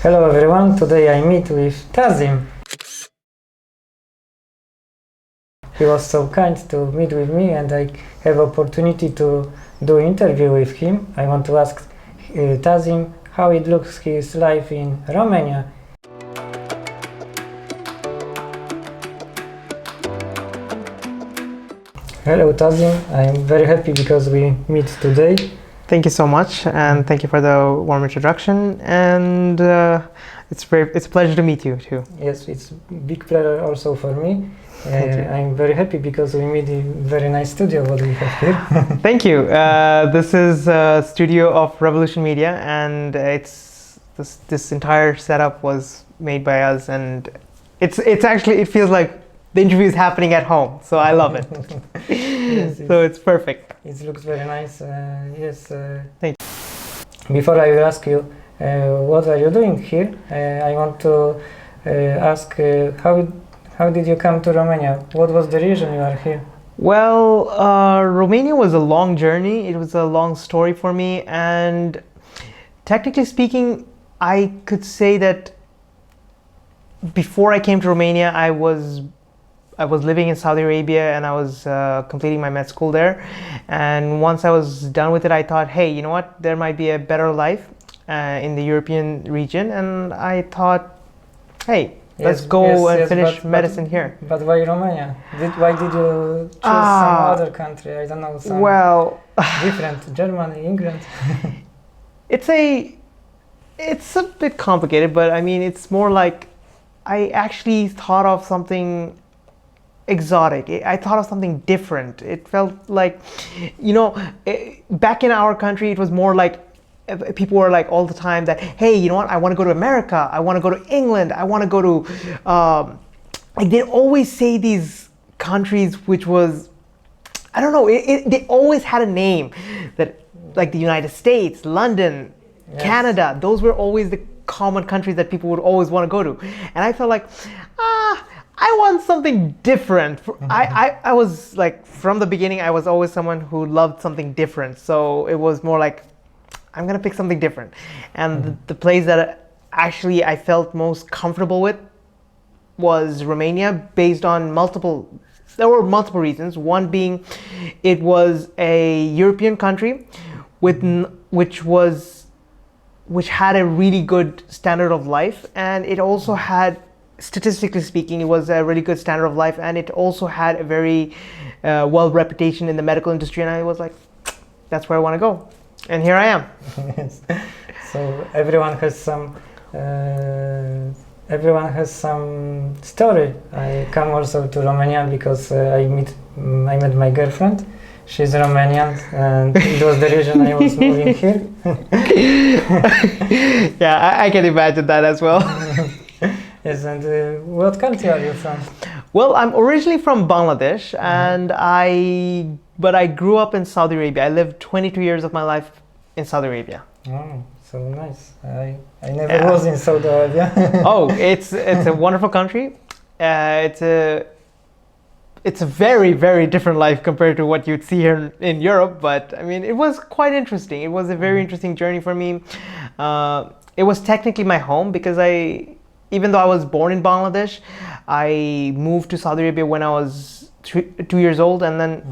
Hello everyone, today I meet with Tazim. He was so kind to meet with me and I have opportunity to do interview with him. I want to ask Tazim how it looks his life in Romania. Hello Tazim, I'm very happy because we meet today. Thank you so much, and thank you for the warm introduction. And it's a pleasure to meet you too. Yes, it's big pleasure also for me. I'm very happy because we meet in very nice studio what we have here. Thank you. This is a studio of Revolution Media, and this entire setup was made by us, and it's actually, it feels like the interview is happening at home, so I love it. Yes, So it's perfect. it looks very nice. Yes. Thank you. Before I will ask you, what are you doing here? I want to ask how did you come to Romania? What was the reason you are here? Well, Romania was a long journey. It was a long story for me, and technically speaking, I could say that before I came to Romania, I was living in Saudi Arabia, and I was completing my med school there. And once I was done with it, I thought, hey, you know what? There might be a better life in the European region. And I thought, hey, let's go and finish medicine here. But why Romania? Why did you choose some other country? I don't know, some different, Germany, England? It's a bit complicated, but I mean, it's more like I actually thought of something exotic. I thought of something different. It felt like, back in our country, it was more like people were like all the time that, hey, you know what? I want to go to America. I want to go to England. I want to go to, like they always say these countries, which was, I don't know, they always had a name that, like the United States, London, yes, Canada. Those were always the common countries that people would always want to go to. And I felt like, I want something different. I was like, from the beginning, I was always someone who loved something different. So it was more like, I'm going to pick something different. And the place that actually I felt most comfortable with was Romania, based on there were multiple reasons. One being, it was a European country which had a really good standard of life. And it also had, statistically speaking, it was a really good standard of life, and it also had a very well reputation in the medical industry. And I was like, that's where I want to go, and here I am. Yes. So everyone has some story. I come also to Romania because I met my girlfriend. She's Romanian, and it was the reason I was moving here. Yeah, I can imagine that as well. Yes, and what country are you from? Well, I'm originally from Bangladesh, and but I grew up in Saudi Arabia. I lived 22 years of my life in Saudi Arabia. Oh, so nice. I never was in Saudi Arabia. Oh, it's a wonderful country. It's a very, very different life compared to what you'd see here in Europe. But I mean, it was quite interesting. It was a very interesting journey for me. It was technically my home because even though I was born in Bangladesh, I moved to Saudi Arabia when I was 2 years old, and then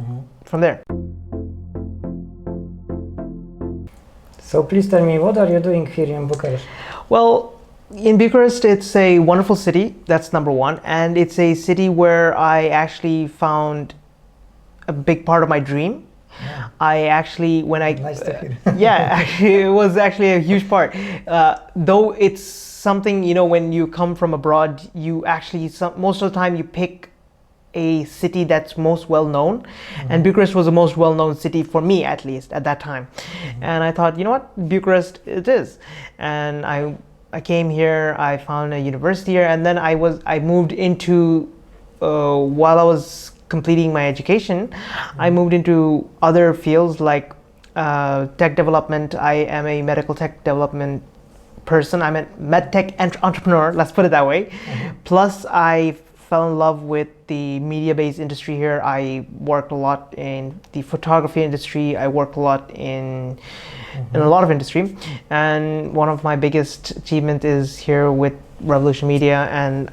from there. So please tell me, what are you doing here in Bucharest? Well, in Bucharest, it's a wonderful city, that's number one. And it's a city where I actually found a big part of my dream. Yeah. Nice to hear. Yeah, actually, it was actually a huge part. Though it's something, when you come from abroad, you actually, most of the time you pick a city that's most well known. And Bucharest was the most well known city for me, at least at that time. And I thought, you know what, Bucharest it is. And I came here, I found a university here, and then I moved into, while I was completing my education, I moved into other fields like tech development. I am a medical tech development person. I'm a medtech entrepreneur, let's put it that way. Plus, I fell in love with the media-based industry here. I worked a lot in the photography industry. I worked a lot in a lot of industry, and one of my biggest achievement is here with Revolution Media. And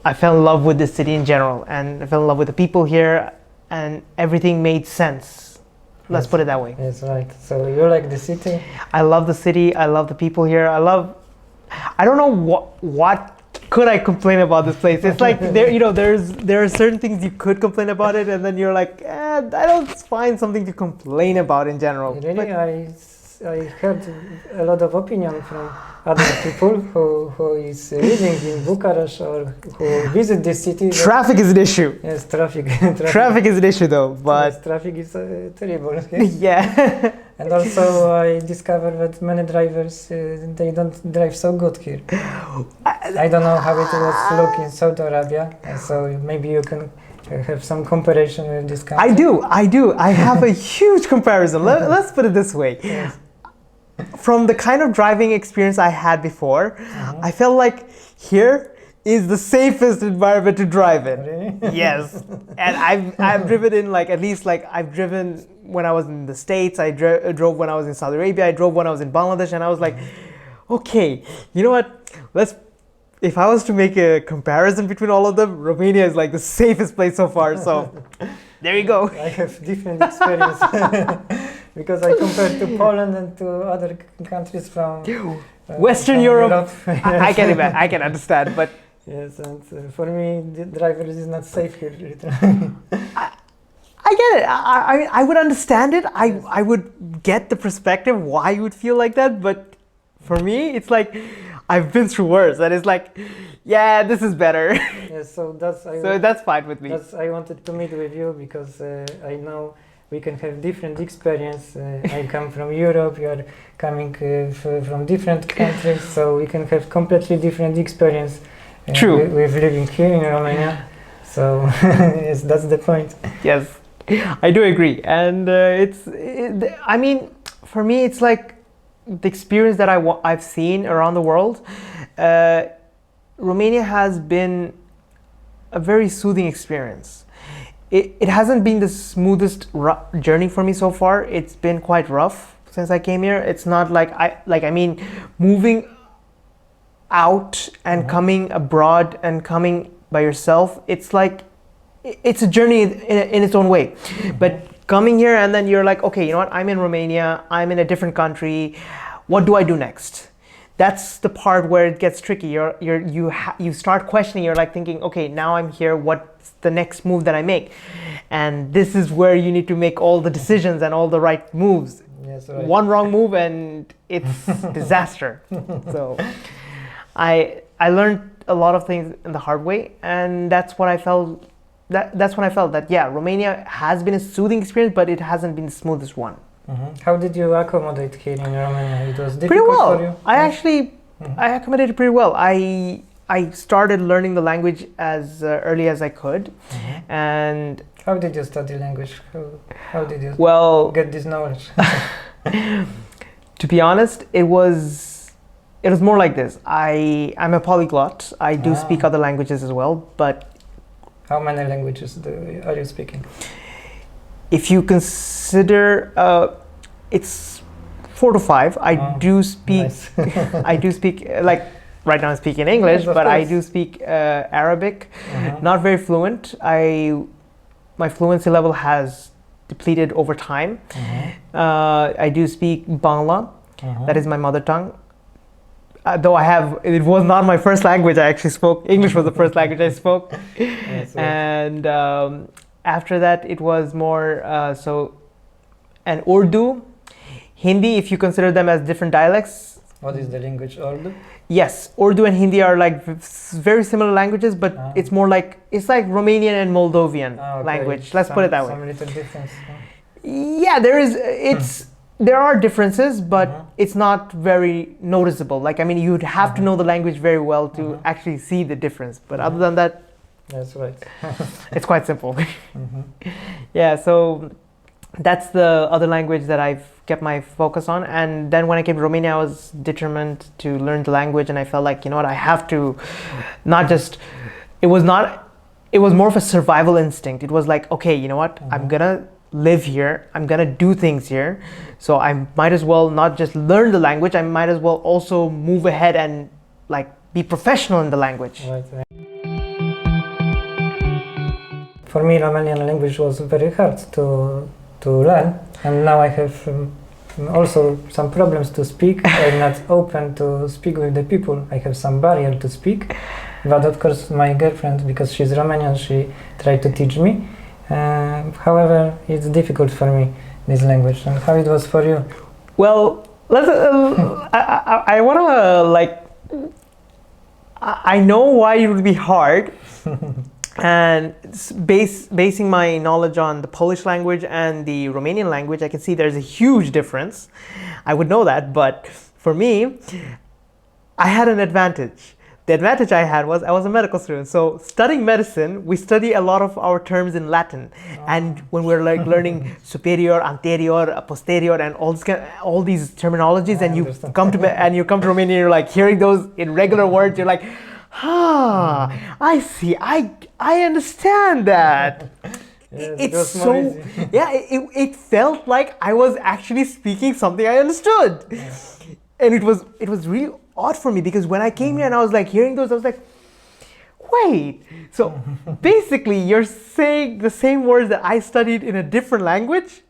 I fell in love with the city in general, and I fell in love with the people here, and everything made sense. Let's put it that way. That's right. So you like the city? I love the city. I love the people here. I don't know what could I complain about this place. It's like there are certain things you could complain about it, and then you're like, I don't find something to complain about in general. Really, But I heard a lot of opinion from other people who is living in Bucharest or who visit this city. traffic is an issue. Yes, traffic. Traffic is an issue though, Yes, but traffic is terrible. Yes. yeah. And also I discovered that many drivers they don't drive so good here. I don't know how it was look in Saudi Arabia, so maybe you can have some comparison with this country. I do. I have a huge comparison. Let's put it this way. Yes. From the kind of driving experience I had before, I felt like here is the safest environment to drive in. Really? Yes, and I've driven in I've driven when I was in the States. I drove when I was in Saudi Arabia. I drove when I was in Bangladesh, and I was like, okay, you know what? If I was to make a comparison between all of them, Romania is like the safest place so far. So there you go. I have different experience because I compared to Poland and to other countries from Western from Europe. I can understand, but yes, and for me, the driver is not safe here. I get it. I would understand it. I would get the perspective why you would feel like that, but for me, it's like I've been through worse, and it's like, yeah, this is better. Yes, so that's fine with me. I wanted to meet with you because I know we can have different experience. I come from Europe, you are coming from different countries, so we can have completely different experience. True. With living here in Romania. So yes, that's the point. Yes, I do agree, and I mean, for me, it's like the experience that I've seen around the world. Romania has been a very soothing experience. It hasn't been the smoothest journey for me so far. It's been quite rough since I came here. It's not I mean, moving out and coming abroad and coming by yourself. It's like it's a journey in its own way. But coming here and then you're like, okay, you know what? I'm in Romania. I'm in a different country. What do I do next? That's the part where it gets tricky. You start questioning. You're like thinking, okay, now I'm here. What's the next move that I make? And this is where you need to make all the decisions and all the right moves. Yes, right. One wrong move and it's disaster. So I learned a lot of things in the hard way, and that's what I felt. That's when I felt that Romania has been a soothing experience, but it hasn't been the smoothest one. How did you accommodate here in Romania? It was difficult pretty well. for you? I accommodated pretty well. I started learning the language as early as I could, and how did you study language? How did you get this knowledge? To be honest, it was more like this. I'm a polyglot. I do speak other languages as well, but how many languages are you speaking? If you consider it's 4 to 5, I do speak. Nice. I do speak like right now. I'm speaking English, yes, but I do speak Arabic. Not very fluent. My fluency level has depleted over time. I do speak Bangla. That is my mother tongue. Though it was not my first language. I actually spoke English was the first language I spoke, yes, and after that it was more and Urdu, Hindi. If you consider them as different dialects. What is the language, Urdu? Yes, Urdu and Hindi are like very similar languages, but it's more like Romanian and Moldovan language. Let's put it that way. Some little difference. Yeah, there is. There are differences, but it's not very noticeable. Like, I mean, you'd have to know the language very well to actually see the difference. But other than that, that's right. It's quite simple. Yeah, so that's the other language that I've kept my focus on. And then when I came to Romania, I was determined to learn the language, and I felt like, you know what, I have to not just. It was not it was more of a survival instinct. It was like, okay, you know what? I'm gonna live here. I'm gonna do things here. So I might as well not just learn the language. I might as well also move ahead and like be professional in the language. Right. For me, Romanian language was very hard to learn, and now I have also some problems to speak. I'm not open to speak with the people. I have some barrier to speak, but of course my girlfriend, because she's Romanian, she tried to teach me. However, it's difficult for me, this language. And how it was for you? Well, let's. I want to like. I know why it would be hard, and basing my knowledge on the Polish language and the Romanian language, I can see there's a huge difference. I would know that, but for me, I had an advantage. The advantage I had was I was a medical student. So studying medicine, we study a lot of our terms in Latin. And when we're like learning superior, anterior, posterior, and all these terminologies, and you come to Romania, you're like hearing those in regular words, you're like, I see, I understand that. It's so easy. Yeah, it felt like I was actually speaking something I understood. And it was really odd for me, because when I came here and I was like hearing those, I was like, wait, so basically you're saying the same words that I studied in a different language?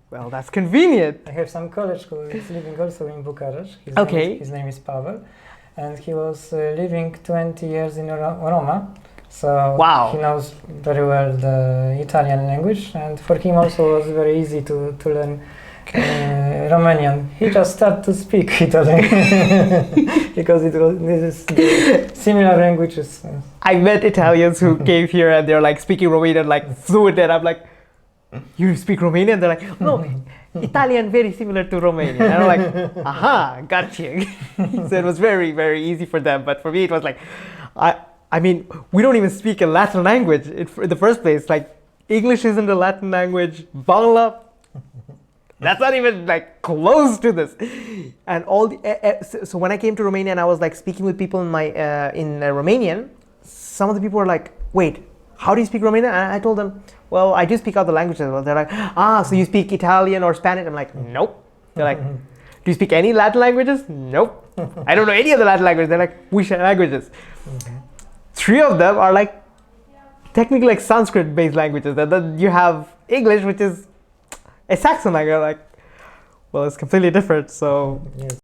Well, that's convenient. I have some college who is living also in Bucharest. His name is Pavel, and he was living 20 years in Roma. So wow. He knows very well the Italian language, and for him also was very easy to learn Romanian. He just started to speak Italian because this is the similar languages. I met Italians who came here and they're like speaking Romanian like fluent, and I'm like, you speak Romanian? They're like, no, Italian very similar to Romanian. And I'm like, aha, gotcha. So it was very, very easy for them, but for me it was like, I mean, we don't even speak a Latin language in the first place. Like, English isn't a Latin language. Bangla, that's not even like close to this. And all so when I came to Romania and I was like speaking with people in Romanian, some of the people were like, wait, how do you speak Romanian? And I told them, well, I do speak other languages. Well, they're like, so you speak Italian or Spanish? I'm like, nope. They're like, do you speak any Latin languages? Nope. I don't know any of the Latin languages. They're like, we share languages. Three of them are like technically like Sanskrit-based languages. And then you have English, which is a Saxon language. Like, well, it's completely different. So yes.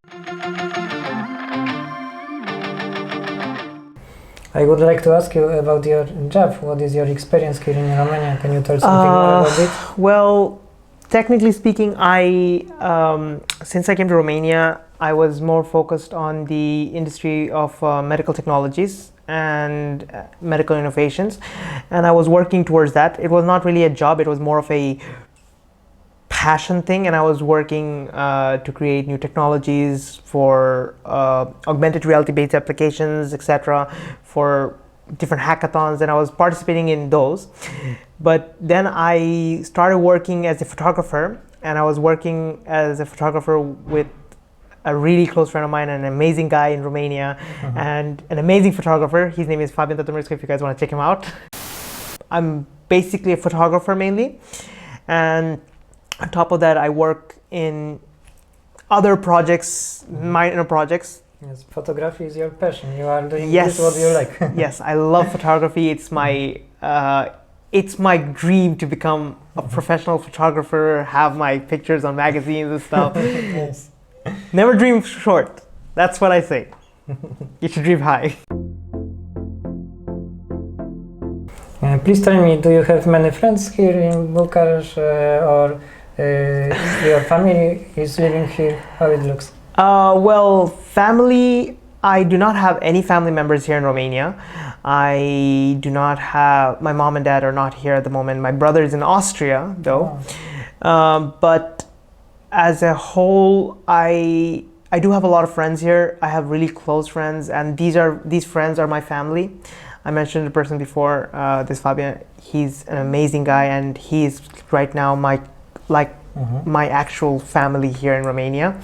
I would like to ask you about your job. What is your experience here in Romania? Can you tell something more about it? Well, technically speaking, since I came to Romania, I was more focused on the industry of medical technologies and medical innovations, and I was working towards that. It was not really a job, it was more of a passion thing, and I was working to create new technologies for augmented reality based applications, etc., for different hackathons, and I was participating in those. But then I started working as a photographer, and I was working as a photographer with a really close friend of mine, an amazing guy in Romania, and an amazing photographer. His name is Fabian Tătămârescu, if you guys want to check him out. I'm basically a photographer mainly, and on top of that, I work in other projects, minor projects. Yes, photography is your passion. You are doing this what you like. Yes, I love photography. It's my dream to become a professional photographer, have my pictures on magazines and stuff. Yes. Never dream short. That's what I say. You should dream high. Please tell me, do you have many friends here in Bucharest, or your family is living here? How it looks? Well, family, I do not have any family members here in Romania. I do not have, my mom and dad are not here at the moment. My brother is in Austria though. Oh. But as a whole, I do have a lot of friends here. I have really close friends, and these friends are my family. I mentioned the person before, this Fabian. He's an amazing guy, and he's right now my actual family here in Romania.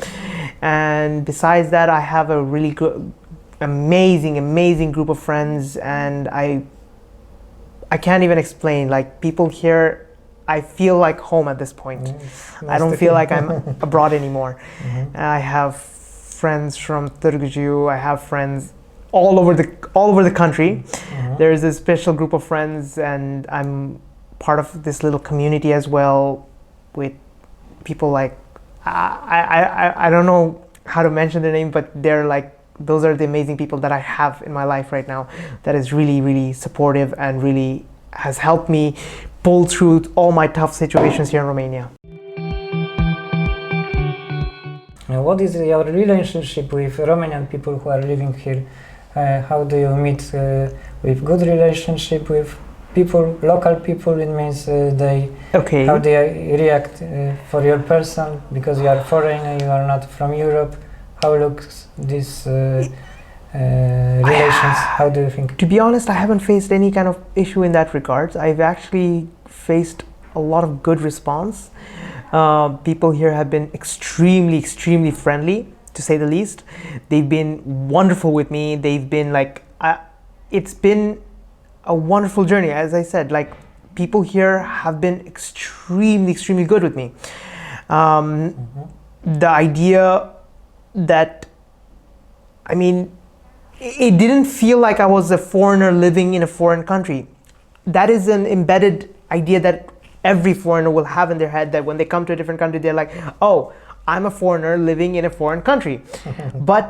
And besides that, I have a really good, amazing group of friends, and I can't even explain. Like people here, I feel like home at this point. Nice I don't to feel hear. like I'm abroad anymore. Mhm. I have friends from Turgju. I have friends all over the country. Mhm. There's a special group of friends, and I'm part of this little community as well, with people like I don't know how to mention their name, but they're like those are the amazing people that I have in my life right now. That is really really supportive and really has helped me pull through all my tough situations here in Romania. What is your relationship with Romanian people who are living here? How do you meet with good relationship with people, local people? It means they Okay. how they react for your person because you are foreigner, you are not from Europe. How looks this relations? How do you think? To be honest, I haven't faced any kind of issue in that regards. I've actually faced a lot of good response. People here have been extremely friendly, to say the least. They've been wonderful with me. They've been like, it's been a wonderful journey. As I said, like people here have been extremely good with me. The idea that, I mean, it didn't feel like I was a foreigner living in a foreign country. That is an embedded idea that every foreigner will have in their head, that when they come to a different country, they're like, oh, I'm a foreigner living in a foreign country. But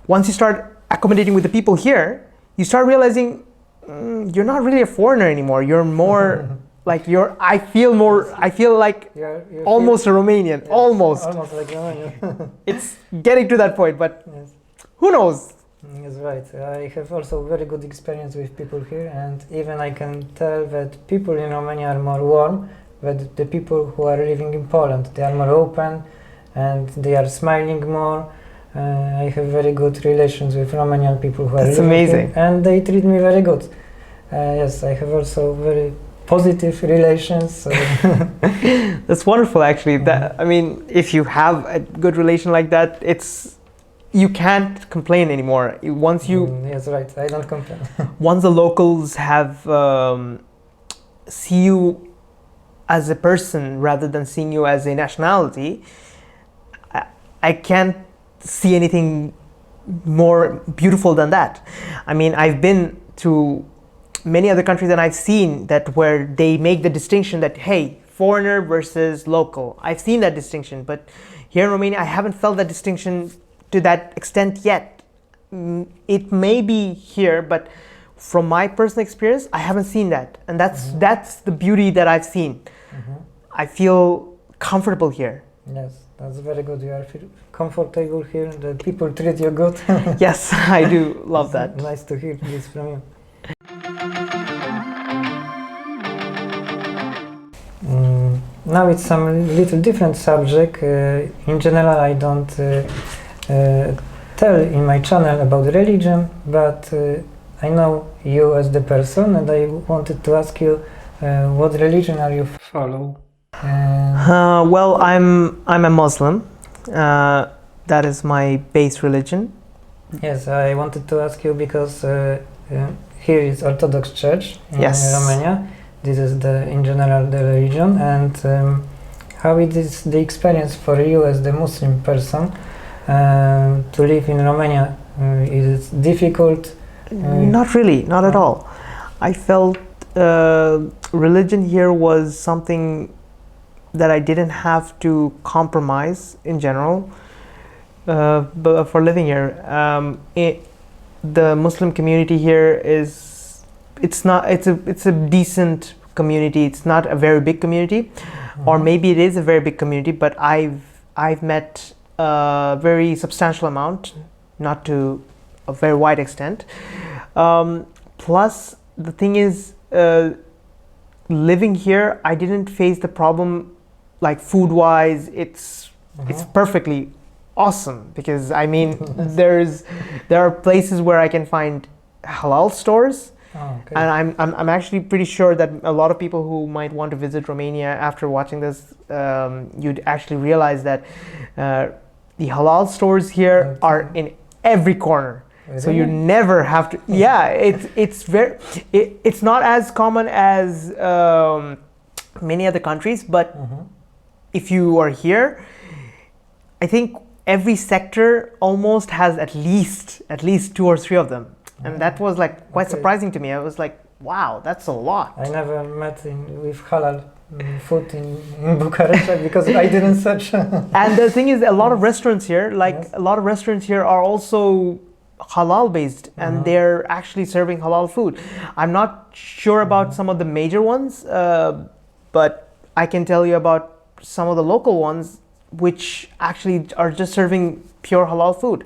once you start accommodating with the people here, you start realizing you're not really a foreigner anymore. You're more like I feel like You almost a Romanian, yes, almost. almost like Romanian. It's getting to that point, but Yes. who knows? That's right. I have also very good experience with people here, and even I can tell that people in Romania are more warm than the people who are living in Poland. They are more open, and they are smiling more. I have very good relations with Romanian people who are That's living amazing. here, and they treat me very good. Yes, I have also very positive relations. So That's wonderful, actually. That, I mean, if you have a good relation like that, you can't complain anymore. Once yes, right. I don't complain. once the locals have see you as a person rather than seeing you as a nationality, I can't see anything more beautiful than that. I mean, I've been to many other countries and I've seen that where they make the distinction that, hey, foreigner versus local. I've seen that distinction, but here in Romania, I haven't felt that distinction to that extent yet. It may be here, but from my personal experience, I haven't seen that. And that's the beauty that I've seen. I feel comfortable here. Yes, that's very good. You are comfortable here. The people treat you good. Yes, I do love that. Nice to hear this from you. Now it's some little different subject. In general, I don't tell in my channel about religion, but I know you as the person, and I wanted to ask you what religion are you follow? Well, I'm a Muslim. That is my base religion. Yes, I wanted to ask you because here is Orthodox Church in Yes. Romania. This is in general the religion, and how it is the experience for you as the Muslim person to live in Romania? Is it difficult? Not really, not at all. I felt religion here was something that I didn't have to compromise in general, but for living here. The Muslim community here it's a decent community. It's not a very big community, or maybe it is a very big community, but I've met a very substantial amount, not to a very wide extent. Plus, the thing is, living here, I didn't face the problem like food-wise. It's perfectly awesome, because I mean there are places where I can find halal stores. Oh, okay. And I'm actually pretty sure that a lot of people who might want to visit Romania after watching this, you'd actually realize that the halal stores here are in every corner. So you Really? never have to. Yeah, it's not as common as many other countries, but if you are here, I think every sector almost has at least two or three of them, and that was like quite Okay. surprising to me. I was like, wow, that's a lot. I never met with halal food in Bucharest because I didn't search. And the thing is, a lot of restaurants here, Yes. a lot of restaurants here are also halal based, and they're actually serving halal food. I'm not sure about some of the major ones, but I can tell you about some of the local ones, which actually are just serving pure halal food.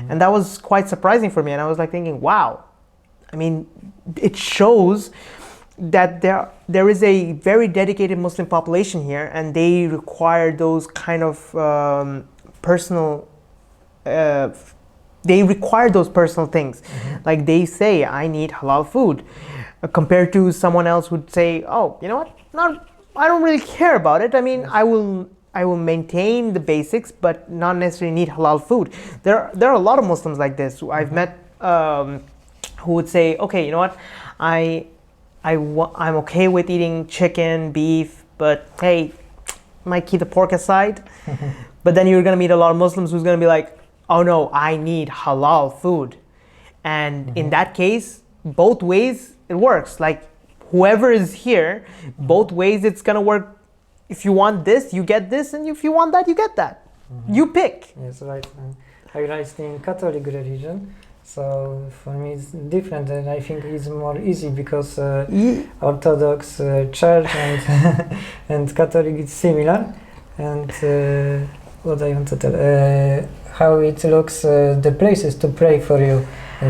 And that was quite surprising for me. And I was like thinking, wow, I mean, it shows that there is a very dedicated Muslim population here, and they require those kind of personal. They require those personal things, like they say, I need halal food, compared to someone else who'd say, oh, you know what? Not, I don't really care about it. I mean, I will maintain the basics, but not necessarily need halal food. There are a lot of Muslims like this. I've met who would say, okay, you know what? I'm okay with eating chicken, beef, but hey, might keep the pork aside. But then you're gonna meet a lot of Muslims who's gonna be like, oh no, I need halal food. And in that case, both ways it works. Like whoever is here, both ways it's gonna work. If you want this, you get this, and if you want that, you get that. You pick. Yes, right. And I raised in Catholic religion, so for me it's different, and I think it's more easy because Orthodox Church and and Catholic is similar. And what I want to tell, how it looks, the places to pray for you.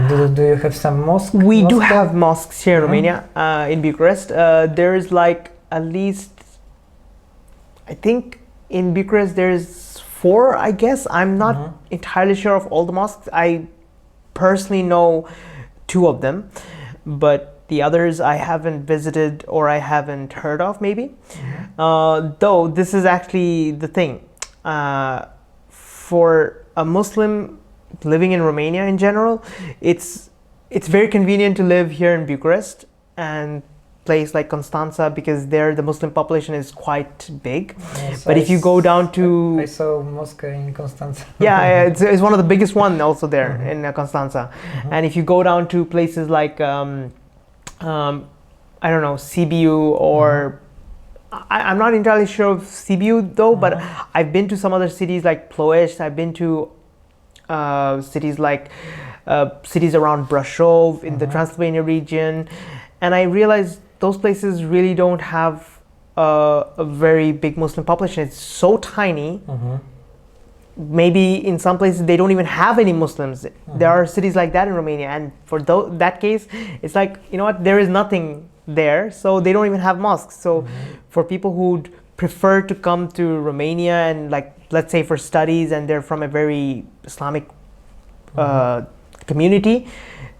Do you have some mosque? We do mosque? have mosques here in Romania, in Bucharest. There is like at least, I think in Bucharest there's 4, I guess. I'm not entirely sure of all the mosques. I personally know 2 of them, but the others I haven't visited or I haven't heard of maybe. Though this is actually the thing. For a Muslim living in Romania in general, it's very convenient to live here in Bucharest and place like Constanța, because there the Muslim population is quite big. Yes, But if you go down to, I saw mosque in Constanța. yeah, it's one of the biggest one also there in Constanța. And if you go down to places like I don't know, Sibiu, or I'm not entirely sure of Sibiu though, but I've been to some other cities like Ploiești. I've been to cities like cities around Brașov in the Transylvania region, and I realized those places really don't have a very big Muslim population. It's so tiny. Maybe in some places they don't even have any Muslims. There are cities like that in Romania, and for that case, it's like, you know what, there is nothing there, so they don't even have mosques. So for people who'd prefer to come to Romania and, like, let's say for studies, and they're from a very Islamic community,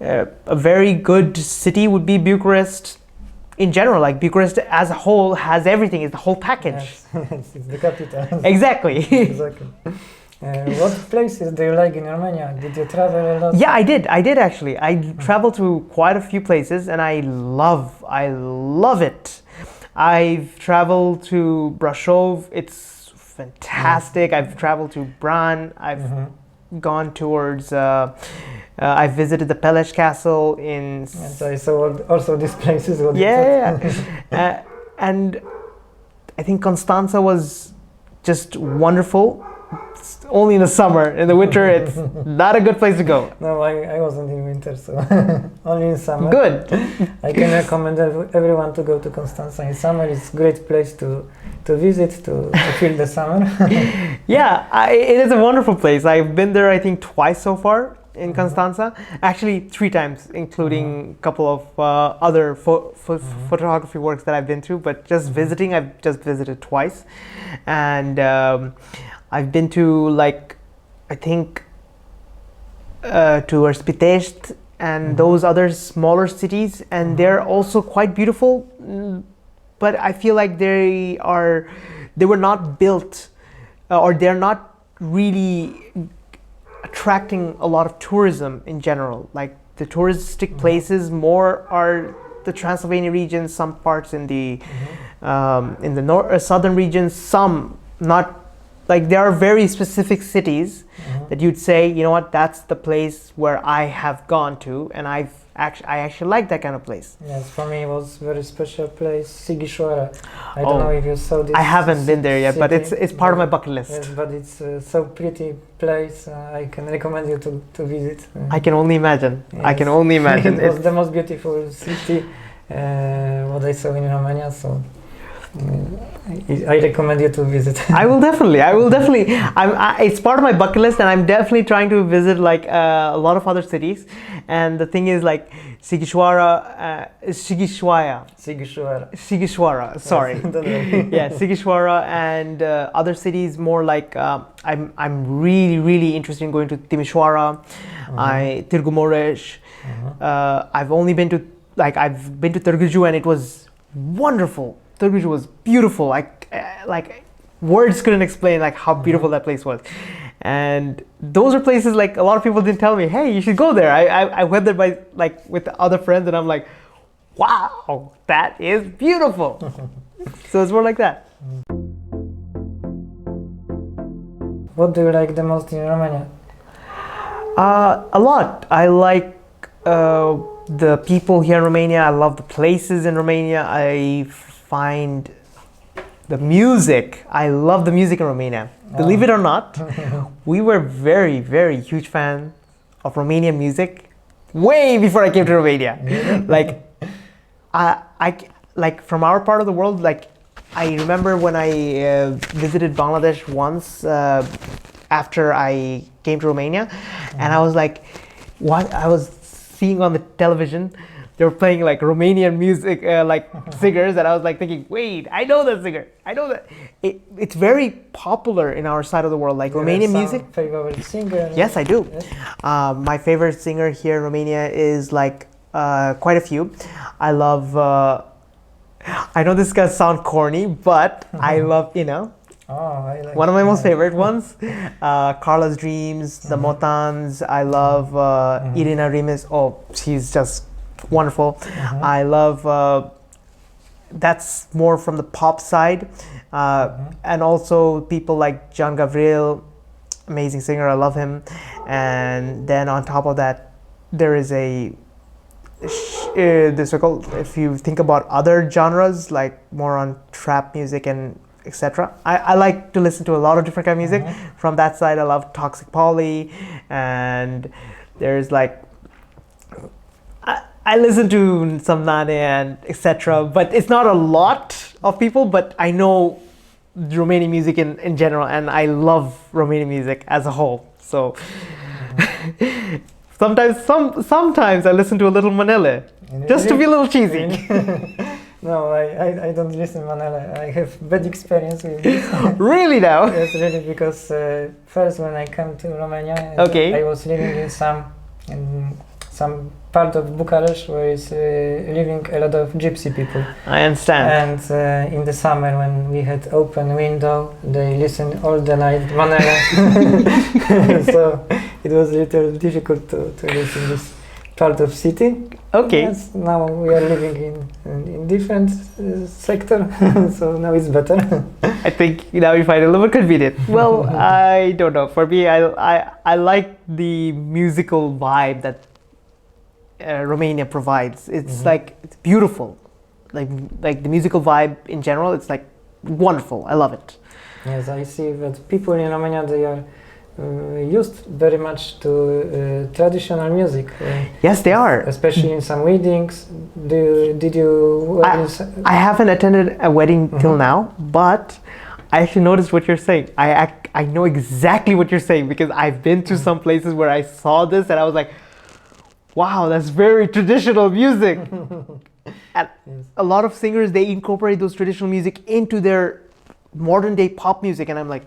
a very good city would be Bucharest in general. Like Bucharest as a whole has everything, it's the whole package. Yes, it's the capital. Exactly. Exactly. What places do you like in Romania? Did you travel a lot? Yeah, I did actually. I traveled to quite a few places, and I love it. I've traveled to Brașov. It's fantastic. I've traveled to Bran. I've gone towards I visited the Peles Castle in. Yes, I saw also these places. Yeah. And I think Constanța was just wonderful. It's only in the summer. In the winter, it's not a good place to go. No, I wasn't in winter, so only in summer. Good. I can recommend everyone to go to Constanța in summer. It's a great place to visit, to feel the summer. Yeah, it is a wonderful place. I've been there, I think, twice so far in Constanța. Actually, 3 times, including a couple of other photography works that I've been to. But just visiting, I've just visited twice. And I've been to, like, I think towards Pitești and those other smaller cities, and they're also quite beautiful. But I feel like they were not built, or they're not really attracting a lot of tourism in general. Like the touristic places more are the Transylvania region, some parts in the southern regions, some not. Like there are very specific cities that you'd say, you know what, that's the place where I have gone to, and I actually like that kind of place. Yes, for me it was very special place, Sigishwara. I don't know if you saw this. I haven't been there yet, but city, it's part of my bucket list. Yes, but it's so pretty place. I can recommend you to visit. I can only imagine. Yes. I can only imagine. It was the most beautiful city what I saw in Romania. So I recommend you to visit. I will definitely. It's part of my bucket list, and I'm definitely trying to visit like a lot of other cities. And the thing is, like Sigishwara. Sorry. Yes. Yeah, Sigishwara and other cities more like I'm really interested in going to Timișoara, Târgu Mureș. I've been to Târgu Jiu, and it was wonderful. Târgu Jiu was beautiful. Like words couldn't explain like how beautiful that place was. And those are places like a lot of people didn't tell me, hey, you should go there. I went there with other friends, and I'm like, wow, that is beautiful. So it's more like that. What do you like the most in Romania? A lot. I like the people here in Romania. I love the places in Romania. I find the music. I love the music in Romania. Believe it or not, we were very huge fans of Romanian music way before I came to Romania. Like, I like from our part of the world. Like, I remember when I visited Bangladesh once after I came to Romania, and I was like, what I was seeing on the television, they were playing like Romanian music, like singers, and I was like thinking, wait, I know that singer. I know that. It's very popular in our side of the world, like Romanian music. Favorite singer? Yes, I do. Yes. My favorite singer here in Romania is like quite a few. I love. I know this is gonna sound corny, but I love I like one of my most favorite ones, Carla's Dreams, the Motans. I love Irina Rimes. Oh, she's just wonderful. I love that's more from the pop side, and also people like John Gabriel, amazing singer. I love him. And then on top of that, there is if you think about other genres, like more on trap music and etc. I like to listen to a lot of different kind of music. From that side, I love Toxic Polly, and there's like I listen to some Nane and etc. But it's not a lot of people, but I know Romanian music in general, and I love Romanian music as a whole. So sometimes I listen to a little Manele, just to be a little cheesy. No, I don't listen to Manele. I have bad experience with this. Really now? Yes, really, because first when I came to Romania, Okay. I was living in some part of Bucharest where is living a lot of gypsy people. I understand. And in the summer when we had open window, they listen all the night Manele. So it was a little difficult to live in this part of city. Okay. Yes, now we are living in different sector, so now it's better. I think now you find it a little bit convenient. Well, I don't know. For me, I like the musical vibe that Romania provides. It's like it's beautiful, like the musical vibe in general. It's like wonderful. I love it. Yes, I see that people in Romania, they are used very much to traditional music. Yes, they are. Especially in some weddings. Did you? I haven't attended a wedding till now, but I actually noticed what you're saying. I know exactly what you're saying because I've been to some places where I saw this and I was like, wow, that's very traditional music. And a lot of singers, they incorporate those traditional music into their modern day pop music, and I'm like,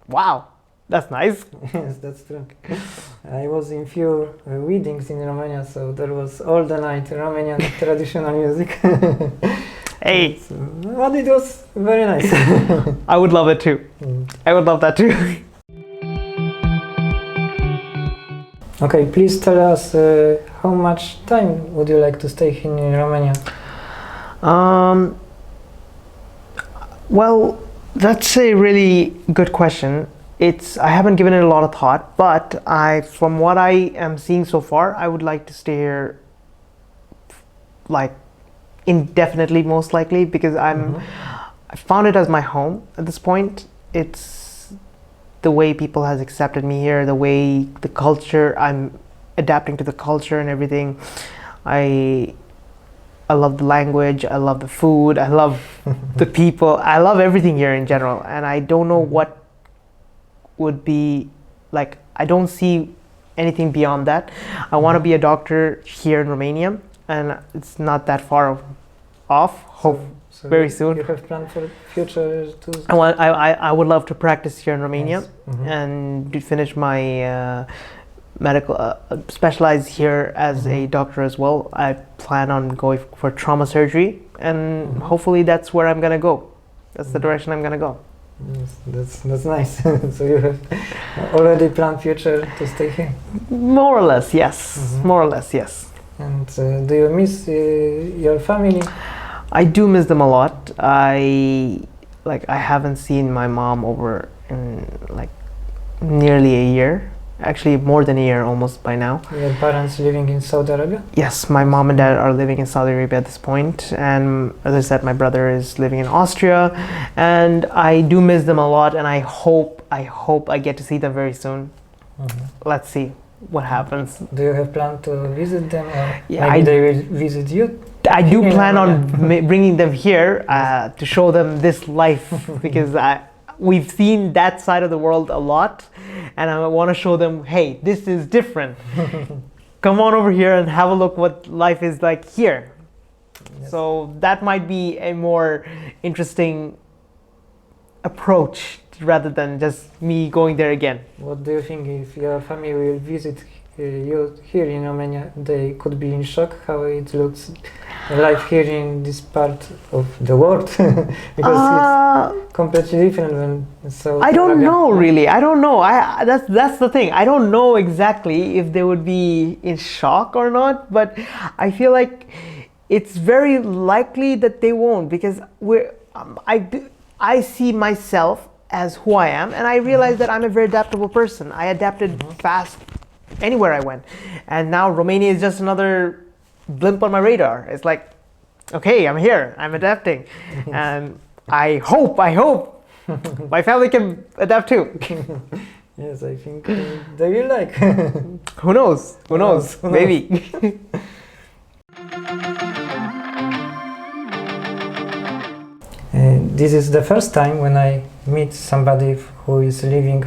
wow, that's nice. Yes, that's true. I was in few weddings in Romania, so there was all the night Romanian traditional music. Hey, But it was very nice. I would love it too. I would love that too. Okay, please tell us how much time would you like to stay here in Romania? Well, that's a really good question. I haven't given it a lot of thought, but from what I am seeing so far, I would like to stay here like indefinitely, most likely, because I found it as my home at this point. It's the way people has accepted me here, the way the culture, I'm adapting to the culture and everything. I love the language, I love the food, I love the people, I love everything here in general, and I don't know what would be like. I don't see anything beyond that. I want to be a doctor here in Romania, and it's not that far off. Hope So very soon. You have planned for future to. I would love to practice here in Romania. Yes. Mhm. And to finish my medical specialize here as a doctor as well. I plan on going for trauma surgery, and hopefully that's where I'm gonna go. That's the direction I'm gonna go. Yes, that's nice. So you have already planned future to stay here. More or less, yes. More or less, yes. And do you miss your family? I do miss them a lot. I haven't seen my mom over in like nearly a year. Actually, more than a year almost by now. Your parents living in Saudi Arabia? Yes, my mom and dad are living in Saudi Arabia at this point, and as I said, my brother is living in Austria, and I do miss them a lot, and I hope I get to see them very soon. Let's see what happens. Do you have plan to visit them, or Yeah, maybe they will visit you? I do plan on bringing them here to show them this life, because we've seen that side of the world a lot, and I want to show them, hey, this is different. Come on over here and have a look what life is like here. Yes. So that might be a more interesting approach rather than just me going there again. What do you think if your family will visit you here in Romania? They could be in shock how it looks life here in this part of the world, because it's completely different when I don't know really. I don't know. That's the thing. I don't know exactly if they would be in shock or not, but I feel like it's very likely that they won't, because I see myself as who I am, and I realize that I'm a very adaptable person. I adapted fast anywhere I went, and now Romania is just another blimp on my radar. It's like, okay, I'm here, I'm adapting, and I hope my family can adapt too. Yes, I think they will like. Who knows? Who knows? Maybe. This is the first time when I meet somebody who is living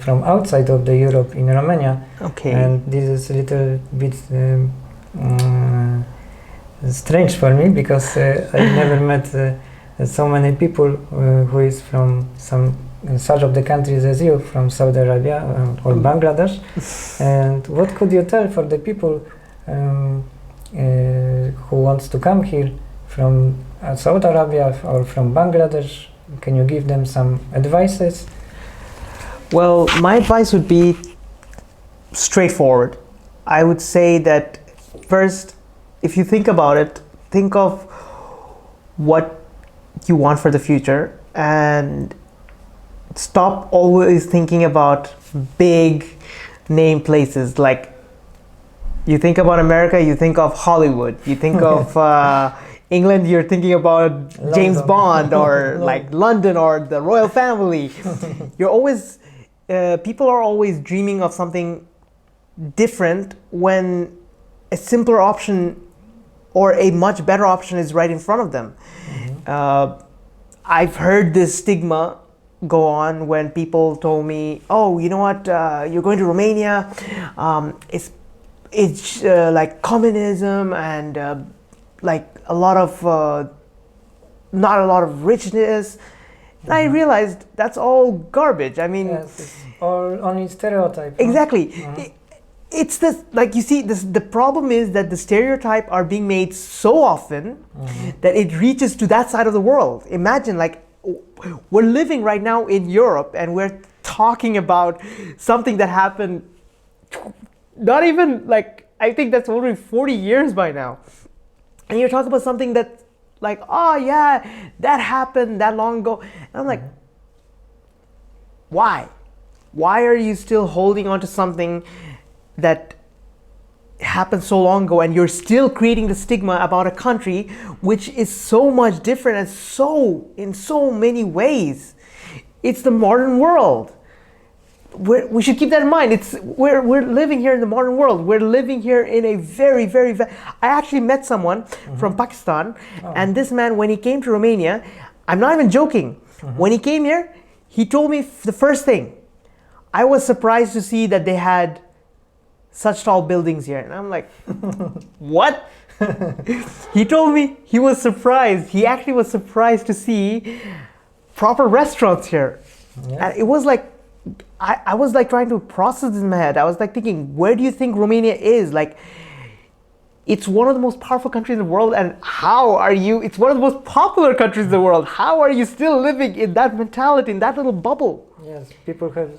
from outside of the Europe in Romania. Okay. And this is a little bit strange for me, because I never met so many people who is from such of the countries as you, from Saudi Arabia or Bangladesh. And what could you tell for the people who wants to come here from Saudi Arabia or from Bangladesh? Can you give them some advices? Well, my advice would be straightforward. I would say that first, if you think about it, think of what you want for the future, and stop always thinking about big name places. Like, you think about America, you think of Hollywood. You think of England, you're thinking about London. James Bond, or like London, or the royal family. You're always, people are always dreaming of something different when a simpler option or a much better option is right in front of them. I've heard this stigma go on when people told me, oh, you know what, you're going to Romania, it's like communism and like a lot of not a lot of richness. And I realized that's all garbage. I mean, yes, it's all only stereotype. Exactly. It's this, like, you see, the problem is that the stereotype are being made so often that it reaches to that side of the world. Imagine, like, we're living right now in Europe and we're talking about something that happened not even like, I think that's already 40 years by now. And you're talking about something that's like, oh yeah, that happened that long ago. And I'm like, why? Why are you still holding on to something that happened so long ago, and you're still creating the stigma about a country which is so much different and so in so many ways? It's the modern world. We should keep that in mind. We're living here in the modern world. We're living here in a very, very. I actually met someone from Pakistan, and this man, when he came to Romania, I'm not even joking. When he came here, he told me the first thing. I was surprised to see that they had such tall buildings here, and I'm like, what? He told me he was surprised. He actually was surprised to see proper restaurants here, and it was like. I was like trying to process this in my head. I was like thinking, where do you think Romania is? Like, it's one of the most powerful countries in the world, and it's one of the most popular countries in the world. How are you still living in that mentality, in that little bubble? Yes, people have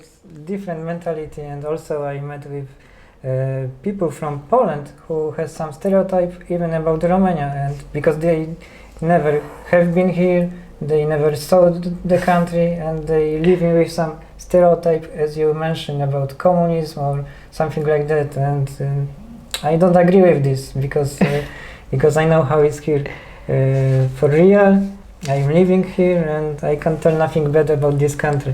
different mentality, and also I met with people from Poland who has some stereotype even about Romania, and because they never have been here, they never saw the country, and they living with some stereotype, as you mentioned, about communism or something like that, and I don't agree with this because I know how it's here for real. I'm living here and I can tell nothing bad about this country.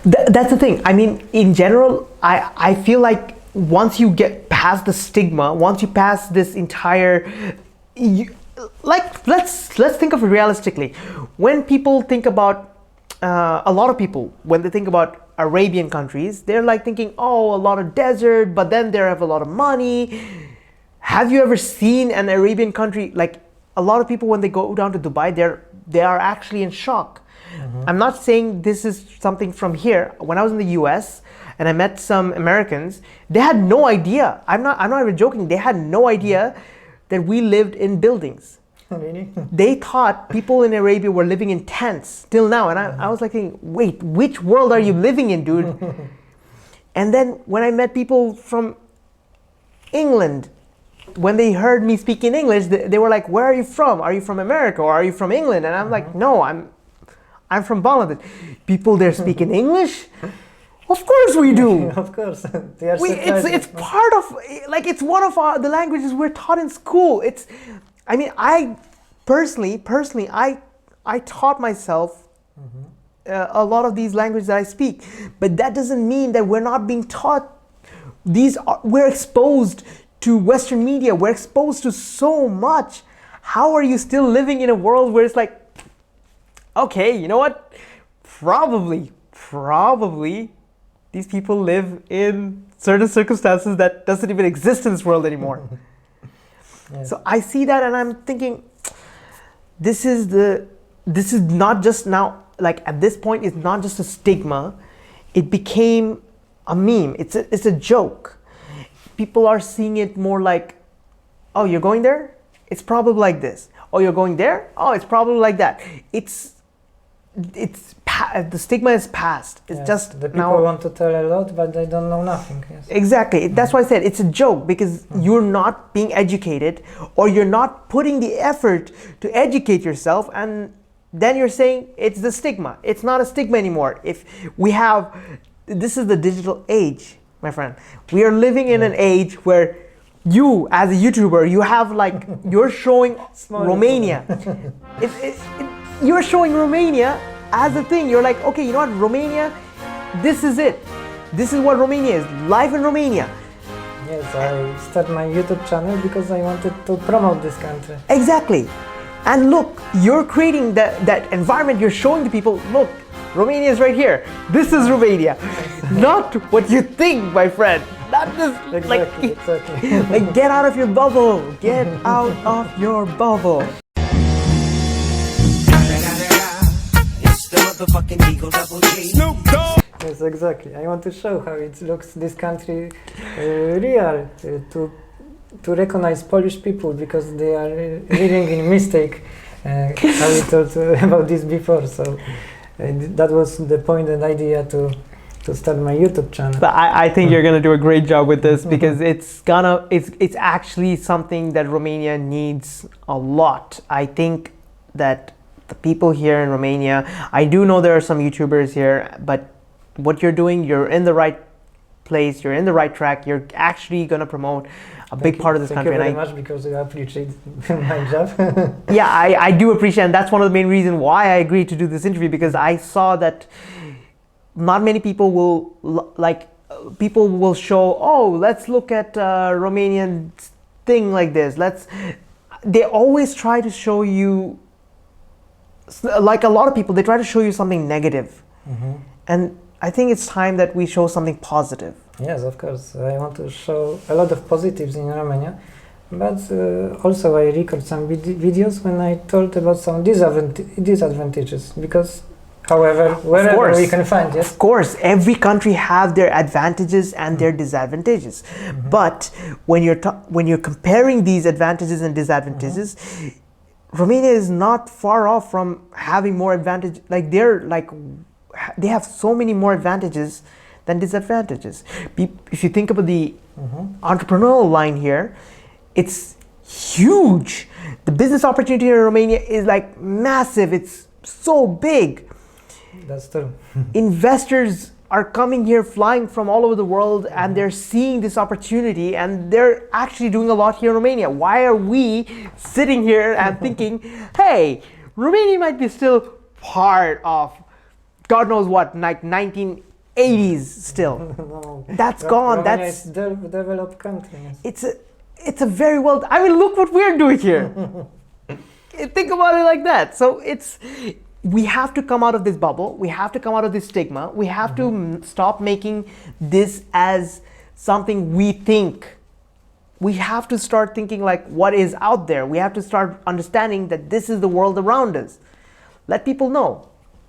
That's the thing. I mean, in general, I feel like once you get past the stigma, once you pass this entire, let's think of it realistically. When people think about a lot of people, when they think about Arabian countries, they're like thinking, oh, a lot of desert, but then they have a lot of money. Have you ever seen an Arabian country? Like, a lot of people, when they go down to Dubai, they are actually in shock. I'm not saying this is something from here. When I was in the US and I met some Americans, they had no idea. I'm not even joking. They had no idea that we lived in buildings. Really? They thought people in Arabia were living in tents till now. And I was like thinking, wait, which world are you living in, dude? And then when I met people from England, when they heard me speak in English, they were like, where are you from? Are you from America or are you from England? And I'm like, no, I'm from Bangladesh. People there speak in English? Of course we do. Of course. It's part of, like, it's one of the languages we're taught in school. I personally, I taught myself a lot of these languages that I speak, but that doesn't mean that we're not being taught. We're exposed to Western media. We're exposed to so much. How are you still living in a world where it's like, okay, you know what? Probably these people live in certain circumstances that doesn't even exist in this world anymore. Yes. So I see that and I'm thinking, this is not just now, like at this point, it's not just a stigma. It became a meme. It's a joke. People are seeing it more like, oh, you're going there? It's probably like this. Oh, you're going there? Oh, it's probably like that. The stigma is past. It's just the people want to tell a lot, but they don't know nothing. Yes. Exactly. That's why I said it's a joke, because you're not being educated, or you're not putting the effort to educate yourself, and then you're saying it's the stigma. It's not a stigma anymore. This is the digital age, my friend. We are living in an age where you, as a YouTuber, you have like, you're showing Romania. You're showing Romania as a thing. You're like, okay, you know what, Romania, this is it. This is what Romania is, life in Romania. Yes, I started my YouTube channel because I wanted to promote this country. Exactly. And look, you're creating that environment, you're showing the people, look, Romania is right here. This is Romania. Not what you think, my friend. Not this, exactly. Like, get out of your bubble. Get out of your bubble. Snoop Dogg. Yes, exactly. I want to show how it looks, this country, real, to recognize Polish people, because they are living in mistake. I told about this before, so that was the point and idea to to start my YouTube channel. But I think you're gonna do a great job with this because it's actually something that Romania needs a lot. I think that the people here in Romania, I do know there are some YouTubers here, but what you're doing, you're in the right place, you're in the right track, you're actually gonna promote a big part of this country. Thank you very much because you appreciate my job. Yeah, I do appreciate, and that's one of the main reasons why I agreed to do this interview, because I saw that not many people will show, oh, let's look at Romanian thing like this. They always try to show you, like a lot of people, they try to show you something negative. And I think it's time that we show something positive. Yes, of course. I want to show a lot of positives in Romania, but also I record some videos when I told about some disadvantages, because however, wherever we can find, yes. Of course, every country have their advantages and their disadvantages. But when you're comparing these advantages and disadvantages, Romania is not far off from having more advantage. They have so many more advantages than disadvantages. If you think about the entrepreneurial line here, it's huge. The business opportunity in Romania is like massive. It's so big. That's true. Investors are coming here, flying from all over the world, and they're seeing this opportunity, and they're actually doing a lot here in Romania. Why are we sitting here and thinking, hey, Romania might be still part of God knows what, like 1980s still. No. That's gone. Romania That's is developed country. Yes. it's a very well. I mean, look what we're doing here. Think about it like that. So we have to come out of this bubble. We have to come out of this stigma. We have to stop making this as something we think. We have to start thinking like what is out there. We have to start understanding that this is the world around us. Let people know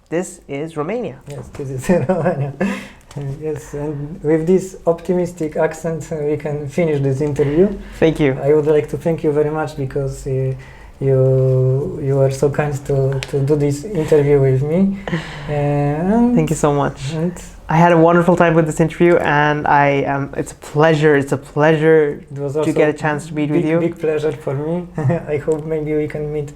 this is Romania. Yes, this is Romania. Yes, and with this optimistic accent, we can finish this interview. Thank you. I would like to thank you very much because you were so kind to do this interview with me. Thank you so much. And I had a wonderful time with this interview, and it's a pleasure. It's a pleasure it was to also get a chance to meet with you. Big pleasure for me. I hope maybe we can meet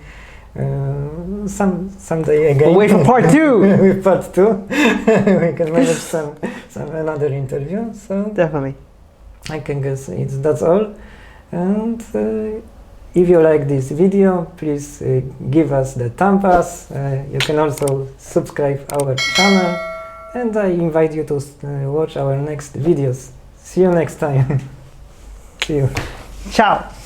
someday again. We'll wait for part 2. With part 2, we can manage some another interview. So Definitely. I can guess that's all. And if you like this video, please give us the thumb up. You can also subscribe our channel, and I invite you to watch our next videos. See you next time. See you. Ciao.